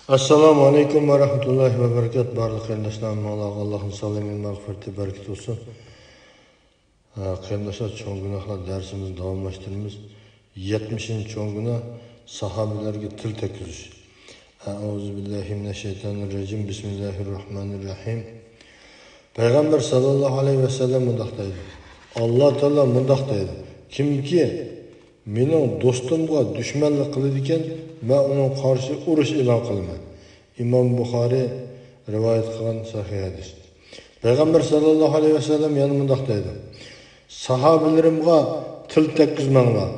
Assalomu alaykum va rahmatullohi va barakatuh. Barli qarindoshlarım, Allohning salomati, mag'firati, barakati olsun. Qarindoshlar, cho'ng gunohlar darsimizni davomlashtiramiz. 70-cho'ng gunoh sahobalarga til tekkizish. A'udhu billahi minashaytonirrojim. Bismillahirrohmanirrohim. Payg'ambar sallallohu alayhi va sallam mundoq deydi. Alloh taolo mundoq deydi. Kimki mening do'stimga dushmanlik qiladi ekan, men uning qarshi urush e'lon qilaman. Imom Buxoriy rivoyat qilgan sahih hadis. Payg'ambar sallallohu alayhi va sallam yana mundoq deydi. Sahobalarimga til tekkizmanglar.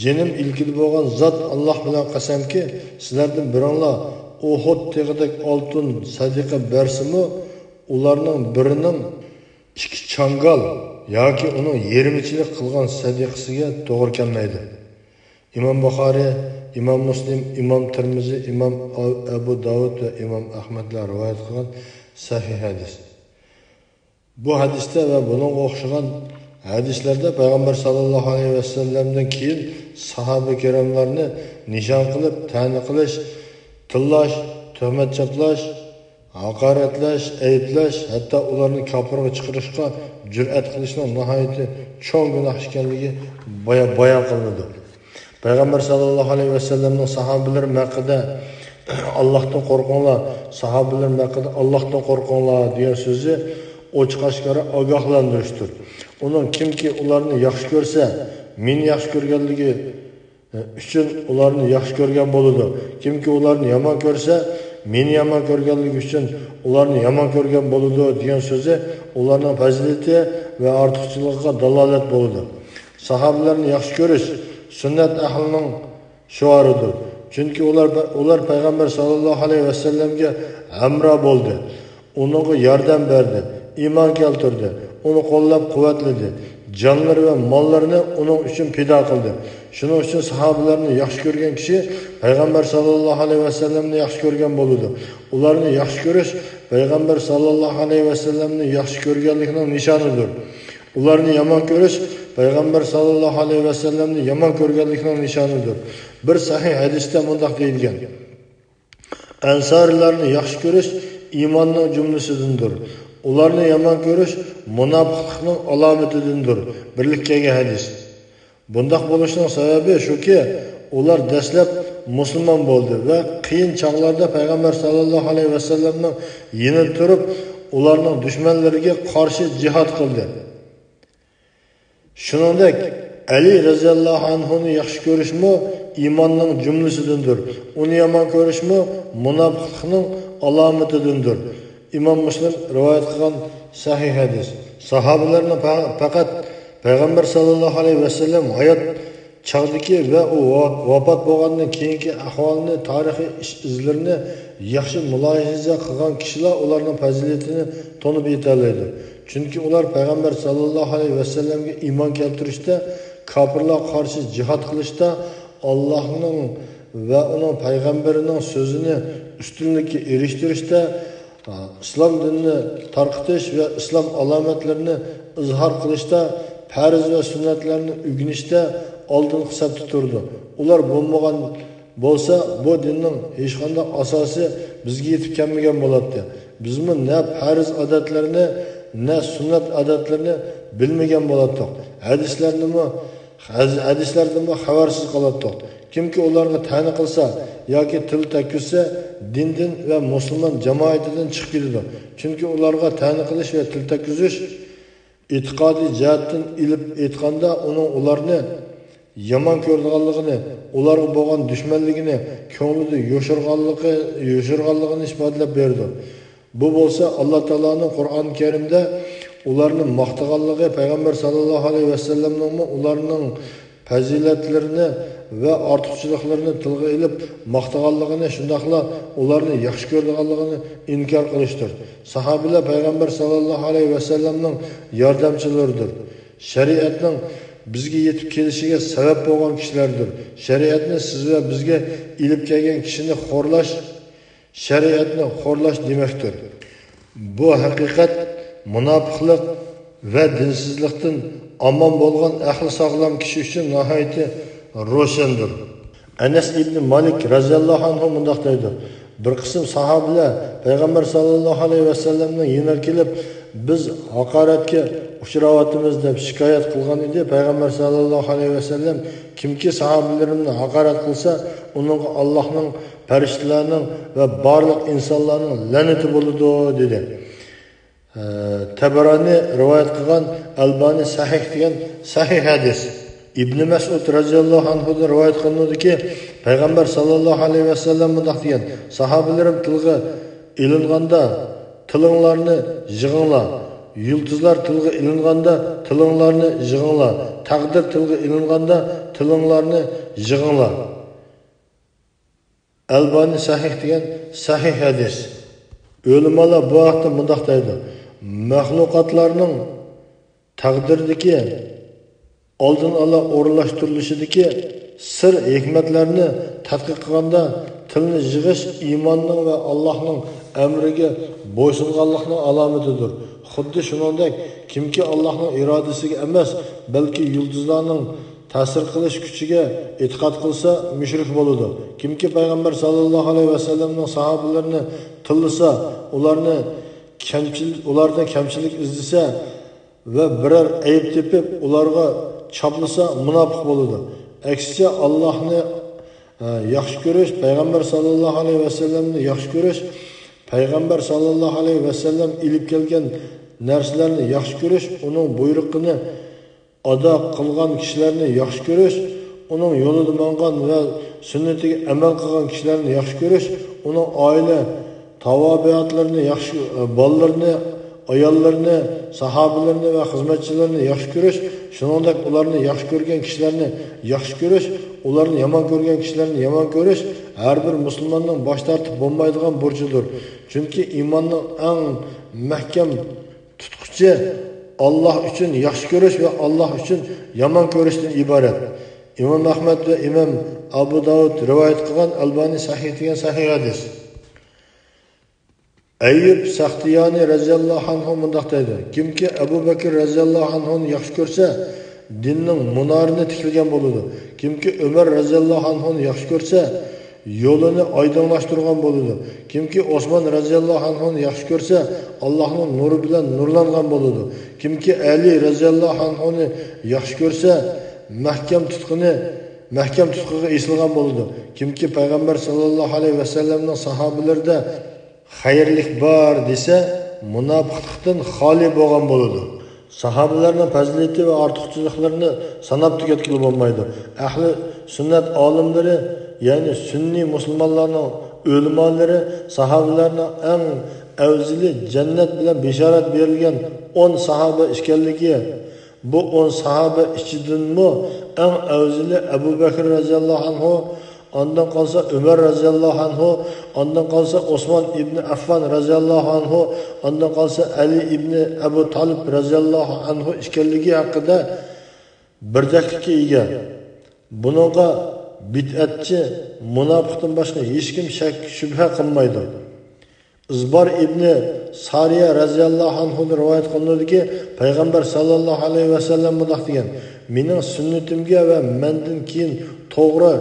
Jinim ilkili bo'lgan zot Alloh bilan qasamki, sizlardan biringlar Uhud teg'idek oltin sadiqa bersimi, ularning birining ikki changal yoki uning yermichilik qilgan sadiqasiga to'g'ri kelmaydi. Imom Buxoriy, Imom Muslim, Imom Tirmizi, Imom Abu Davud va Imom Ahmadlar rivoyat qilgan sahih hadis. Bu hadisda va bunga o'xshagan hadislarda Payg'ambar sallallohu alayhi va sallamdan keyin sahoba kiramlarni nishon qilib, ta'na qilish, tillash, tuhmat chaplash, haqoratlash, ayblash, hatto ularni kofirga chiqarishga jur'at qilishning nihoyatda cho'ng gunoh ekanligi bayon qilinadi. Payg'ambar sallallohu alayhi va sallamning sahobalari haqida Allohdan qo'rqinglar, sahobalar haqida Allohdan qo'rqinglar degan so'zi ochiq oshkora ogohlantirishdir. Uning kimki ularni yaxshi ko'rsa, meni yaxshi ko'rganligi uchun ularni yaxshi ko'rgan bo'ladi. Kimki ularni yomon ko'rsa, meni yomon ko'rganligi uchun ularni yomon ko'rgan bo'ladi degan so'zi ularning fazilati va ortiqchiligiga dalolat bo'ladi. Sahobalarni yaxshi ko'rish sunnat ahlining shuaridir. Chunki ular payg'ambar sallallohu alayhi va sallamga hamro bo'ldi. Unga yordam berdi, iymon keltirdi, uni qo'llab-quvvatladi, jonlari va mollarini uning uchun fido qildi. Shuning uchun sahobalarni yaxshi ko'rgan kishi payg'ambar sallallohu alayhi va sallamni yaxshi ko'rgan bo'ladi. Ularni yaxshi ko'rish payg'ambar sallallohu alayhi va sallamni yaxshi ko'rganligining nishonidir. Ularni yomon ko'rish payg'ambar sallallohu alayhi va sallamni yomon ko'rganligining nishonidir. Bir sahih hadisda bunday deyilgan: Ansarlarni yaxshi ko'rish iymonning jumlasidandir. Ularni yomon ko'rish munofiqlikning alomatidandir. Birlikdagi hadis. Bundoq bo'lishining sababi shuki, ular dastlab musulmon bo'ldi va qiyin chog'larda payg'ambar sallallohu alayhi va sallamning yonida turib, ularning dushmanlariga qarshi jihad qildi. Shuningdek, Ali roziyallohu anhuni yaxshi ko'rishmi iymonning jumlasidandir. Uni yomon ko'rishmi munofiqlikning alomatidandir. Imom Muslim rivoyat qilgan sahih hadis. Sahobalarning faqat payg'ambar sallallohu alayhi va sallam hayot chog'dagi va u vafot bo'lgandan keyingi ahvolni, tarixiy izlarini yaxshi mulohaza qilgan kishilar ularning fazilatini tanib yetoladi. Chunki ular payg'ambar sallallohu alayhi va sallamga iymon keltirishda, kofirlarga qarshi jihad qilishda Allohning va uning payg'ambarining so'zini ustunlikka erishtirishda, islom dinini tarqitish va islom alomatlarini izhor qilishda, farz va sunnatlarni o'rganishda oldin hisobda turdi. Ular bo'lmagan bo'lsa, bu dinning hech qanday asosi bizga yetib kelmagan bo'ladi. Bizmi na farz odatlarni, na sunnat odatlarini bilmagan bo'lardik. Hadislardan xabarsiz qolardik. Kimki ularga ta'na qilsa yoki til takkizsa, dindan va musulmon jamoatidan chiqib ketadi. Chunki ularga ta'na qilish va til takkizish e'tiqodiy jihatdan ilib aytganda ularni yomon ko'rganligini, ularga bo'lgan dushmanligini, ko'nglida yo'shirganligini isbotlab berdi. Bu bo'lsa Alloh taoloning Qur'on Karimda ularni maqtaganligi, payg'ambar sallallohu alayhi va sallamning ularning fazilatlarini va ortiqchiliklarini tilga ilib maqtaganligini, shundaqla ularni yaxshi ko'rganligini inkor qilishdir. Sahobalar payg'ambar sallallohu alayhi va sallamning yordamchilaridir. Shariatning bizga yetib kelishiga sabab bo'lgan kishilardir. Shariatni siz va bizga ilib kelgan kishini xo'rlash shariatni xo'rlash demakdir. Bu haqiqat munofiqlik va dinsizlikdan omon bo'lgan ahli sog'lom kishi uchun nihoyatda ro'shandir. Anas ibn Malik raziyallohu anhu mundoq deydi: bir qism sahobalar payg'ambar sallallohu alayhi vasallamning yana kelib biz haqoratga uchrayapmiz deb shikoyat qilgan edi. Payg'ambar sallallohu alayhi vasallam kimki sahobalarni haqorat qilsa, uning Allohning, farishtalarning va barliq insonlarning la'nati bo'ladi dedi. Tabarani rivoyat qilgan Albani sahih degan sahih hadis. İbn Mas'ud radhiyallohu anhudan rivoyat qilinadiki, payg'ambar sallallohu alayhi vasallam bunday degan: "Sahobalarim tilga ilinganda tilinglarni yig'inglar. Yulduzlar tilga ilinganda tilinglarni yig'inglar. Taqdir tilga ilinganda tilinglarni yig'inglar." Albani sahih degan sahih hadis. Ulamolar bu vaqtda bunday deydi: "Mahluqotlarning taqdirdagi oldin ola o'rinlashtirilishidagi sir hikmatlarni tadqiq qilganda tilni yig'ish iymonning va Allohning amriga bo'ysunganlikning alomatidir. Xuddi shuningdek, kimki Allohning irodasiga emas, balki yulduzlarning ta'sir qilish kuchiga e'tiqod qilsa, mushrik bo'ladi. Kimki payg'ambar sallallohu alayhi vasallamning sahobalarini tillasa, ulardan kamchilik izlasa va biror ayb tepib, ularga chaplasa munofiq bo'ladi. Aksicha Allohni yaxshi ko'rish, payg'ambar sallallohu alayhi vasallamni yaxshi ko'rish, payg'ambar sallallohu alayhi vasallam ilib kelgan narsalarni yaxshi ko'rish, uning buyrug'ini ado qilgan kishilarni yaxshi ko'rish, uning yo'lida mangan va sunnatiga amal qilgan kishilarni yaxshi ko'rish, uning oila tavobiyatlarini yaxshi, bolalarni, ayollarni, sahobalarni va xizmatchilarni yaxshi ko'rish, shuningdek ularni yaxshi ko'rgan kishilarni yaxshi ko'rish, ularni yomon ko'rgan kishilarni yomon ko'rish har bir musulmonning bosh tortib bo'lmaydigan burchidir. Chunki iymonning eng mahkam tutqichi Alloh uchun yaxshi ko'rish va Alloh uchun yomon ko'rishdan iborat. İmam Ahmad ve İmam Abu Davud rivoyat qilgan Albani sahih degan sahih hadis. Ayyub Saxtiyani radhiyallohu anhu bunday deydi: "Kimki Abu Bakr radhiyallohu anhuni yaxshi ko'rsa, dinning munorini tikilgan bo'ladi. Kimki Umar radhiyallohu anhuni yaxshi ko'rsa, yo'lini oydinlashtirgan bo'ladi. Kimki Osmon radhiyallohu anhuni yaxshi ko'rsa, Allohning nuri bilan nurlangan bo'ladi. Kimki Ali radhiyallohu anhuni yaxshi ko'rsa, mahkam tutqiga esilgan bo'ladi. Kimki payg'ambar sallallohu alayhi vasallamning sahobalarida xayrlik bor desa, munofiqlikdan xoli bo'lgan bo'ladi." Sahobalarning fazilati va ortiqchiliklarini sanab tugatib bo'lmaydi. Ahli sunnat olimlari, ya'ni sunniy musulmonlarning o'limolari sahobalarning eng avzili jannat bilan bishorat berilgan 10 sahoba ekanligi, bu 10 sahoba ichidanmi eng avzili Abu Bakr radhiyallohu anhu, ondan qolsa Umar radhiyallohu anhu, ondan qolsa Osmon ibn Affan radhiyallohu anhu, ondan qolsa Ali ibn Abu Talib radhiyallohu anhu ekanligi haqida birdaklikka ega. Buningga bid'atchi, munofiqdan boshqa hech kim shak shubha qilmaydi. İzbar ibn Sariya radhiyallohu anhu rivoyat qilinadiki, payg'ambar sallallohu alayhi vasallam bunday degan: "Mening sunnatimga va mendan keyin to'g'ri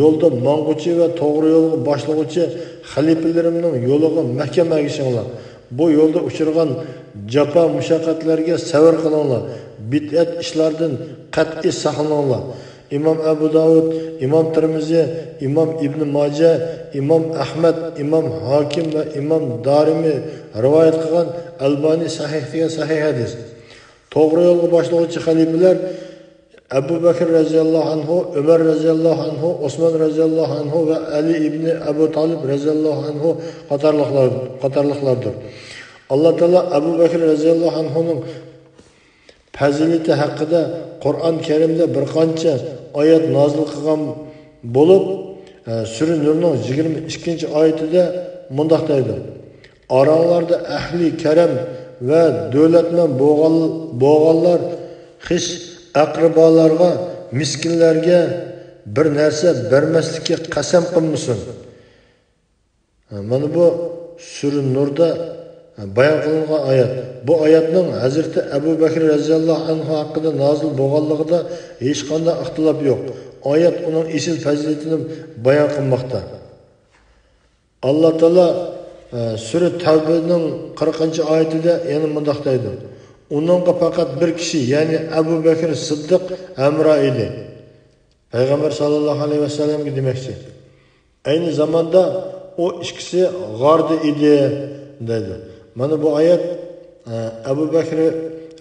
yo'lda mang'uchi va to'g'ri yo'lga boshlovchi xalifalarimning yo'liga mahkam agishinglar. Bu yo'lda uchirgan jafo mushaqqatlarga sabr qilinglar. Bid'at ishlardan qat'iy saqlaninglar." İmam Abu Davud, İmam Tirmizi, İmam İbn Majah, İmam Ahmad, İmam Hakim ve İmam Darimi rivoyat qilgan Albani sahih degan sahih hadis. To'g'ri yo'lga boshlovchi xalifalar Abu Bakr radhiyallohu anhu, Umar radhiyallohu anhu, Osman radhiyallohu anhu ve Ali ibn Abu Talib radhiyallohu anhu qatorliqlardir. Alloh taolo Abu Bakr radhiyallohu anhuning fazilati haqida Qur'on Karimda bir qancha oyat nozil qilgan bo'lib, Sura Nurning 22-oyatida mundoq deydi: "Oranglarda ahli karam va davlatman bo'lganlar his aqrabolarga, miskinlarga bir narsa bermaslikka qasam qilmasin." Mana bu Sura Nurda bayon qilingan oyat. Bu oyatning Hazrati Abu Bakr radhiyallohu anhu haqida nozil bo'lganligida hech qanday ixtilof yo'q. Oyat uning asl fazilatini bayon qilmoqda. Allah Teala Sure Tevbe'nin 40. ayetinde yani mundaq deydi. Onunla fakat bir kişi yani Ebu Bekir Sıddık emra idi. Peygamber sallallahu aleyhi ve sellem'e demekçi. Aynı zamanda o ikisi gardı idi dedi. Mana bu ayet Ebu Bekir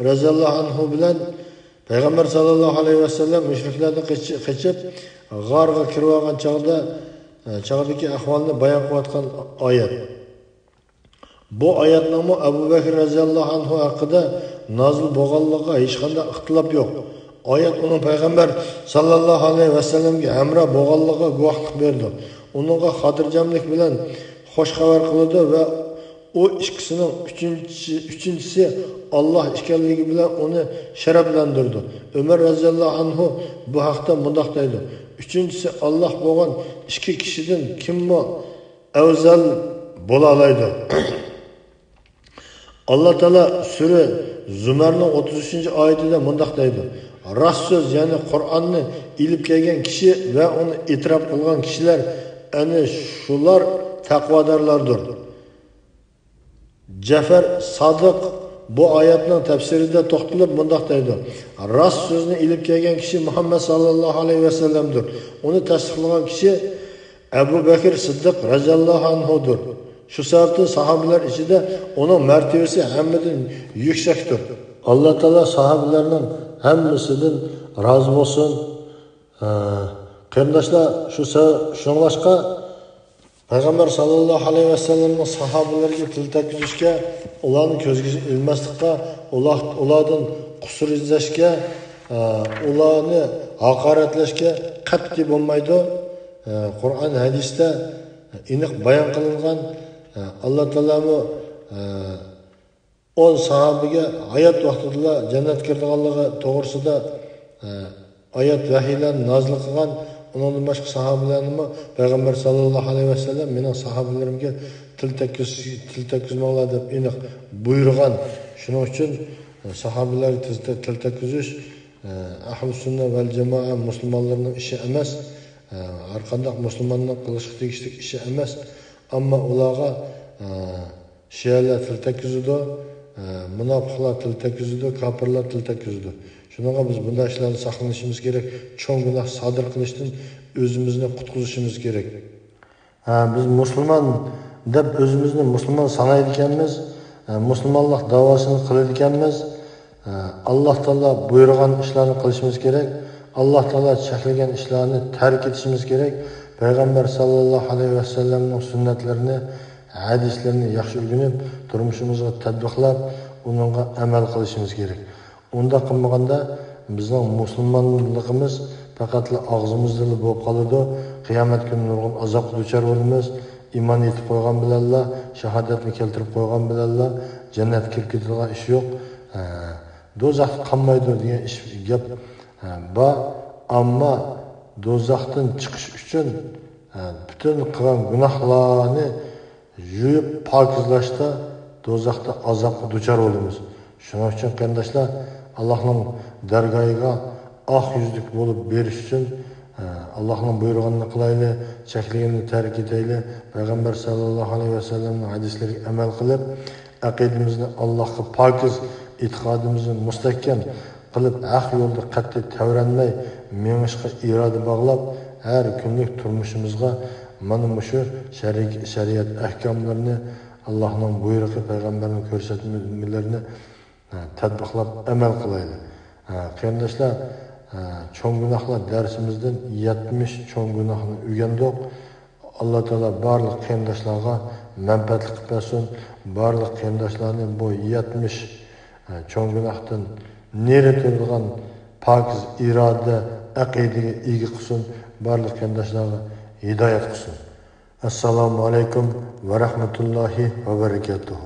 radıyallahu anhu bilen Peygamber sallallahu aleyhi ve sellem müşriklerden kaçıp garga kirib olgan çağdaki ahvalını bayan kılatkan ayet. Bu ayetname Ebu Bekir radıyallahu anhu hakkında nazil boğallığa hiç qanday ixtilaf yok. Ayet onun Peygamber sallallahu aleyhi ve sellem'e emra boğallığa guvohlik berdi. Onunla xotirjamlik bilan xo'sh xabar qildi ve o ikisinin üçüncüsü Allah ekanligi bilan onu şereflendirdi. Ömer radıyallahu anhu bu haqda mundaq deydi. Üçüncüsü Allah bo'lgan iki kişiden kimmi afzal bo'la oladi. Allah Teala Sure Zümer'nin 33. ayetinde mundaq deydi. Rast söz yani Kur'an'ı ilip kelgan kişi ve onu itiraf kılgan kişiler yani şular takvadarlardır. Cafer Sadık bu ayetin tefsirinde toxtalib mundaq deydi. Rast sözünü ilip kelgan kişi Muhammed sallallahu aleyhi ve sellem'dir. Onu tasdiqlagan kişi Ebu Bekir Sıddık radıyallahu anhu'dur. Şu sebepten sahabeler içinde onun mertebesi hemmetin yüksektir. Allah Teala sahabelerinin hemmesinden razı olsun. Kardeşler şunlaşka Peygamber sallallahu aleyhi ve sellem'in sahabelerine til tekkizishga, ularni ko'zga ilmaslikqa, ulardan qusur izlashga, ularni haqoratlashga qat'iy bo'lmaydi. Qur'on hadisda aniq bayon qilingan Allah Teala'mı 10 sahabega hayat vaqtida jannat kirdiganligi to'g'risida ayet vahiylar nazil qilgan. Ondan başka sahabelerimi Peygamber sallallahu aleyhi ve sellem benim sahabelerimge til tekkizmoqlar deb aniq buyurgan. Shuning uchun sahabeler til tekkizish ahli sunna vel jamoa musulmonlarning ishi emas. Har qanday musulmonning qilishga tegishli ishi emas. Ammo ularga shialar til tekkizdi, munofiqlar til tekkizdi, kofirlar til tekkizdi. Şununla biz bunday işlerden saklanışımız gerek. Çoğun günah sadır kılıştın özümüzü kutkuluşumuz gerek. Biz Müslüman deb özümüzü Müslüman sanaydikenmiz. Müslümanlık davasını kılıdikenmiz. Allah Teala buyurgan işlerini kılışımız gerek. Allah Teala çekilgen işlerini terk etişimiz gerek. Peygamber sallallahu aleyhi ve sellem'in sünnetlerini, hadislerini yaxşı öğrenip, durmuşumuza tatbiqlab, onunla amel kılışımız gerek. Onda qilmaganda bizning musulmonligimiz faqat og'zimizda bo'lib qoladi. Qiyomat kuni nurg'un azobga duchor bo'lamiz. Iymon etib qo'ygan bilanlar, shahodatni keltirib qo'ygan bilanlar jannatga kirib ketadigan ish yo'q. Do'zax qolmaydi degan ish gap bor. Ammo do'zaxdan chiqish uchun butun qilgan gunohlarni yuvib pokizlashda do'zaxda azobga duchor bo'lamiz. Şunun için kardeşler Allah'ın dergahına ak yüzlük bulup beriş için Allah'ın buyurganını kılaylı, çekliğini terk edeyle, Peygamber sallallahu aleyhi ve sellem'in hadisleri emel kılıp, akidimizni Allah'a pakiz, itikadımızı müstehkem kılıp, ak yolda katli tevrenmey, menişka iradı bağlap, her günlük turmuşumuzga manı şu şeriat ahkamlarını, Allah'ın buyruğu, Peygamber'in körsetmelerini tatbiqlab amal qilaydi. Qardoshlar, cho'ng gunohlar darsimizdan 70 cho'ng gunohni o'rgandik. Alloh taolo barliq qarindoshlarga manfaatli qilib bersin. Barliq qarindoshlarni bu 70 cho'ng gunohdan neri turgan pokiz iroda, aqidaga ega qilsin. Barliq qarindoshlarga hidoyat qilsin. Assalomu alaykum va rahmatullohi va barakatuh.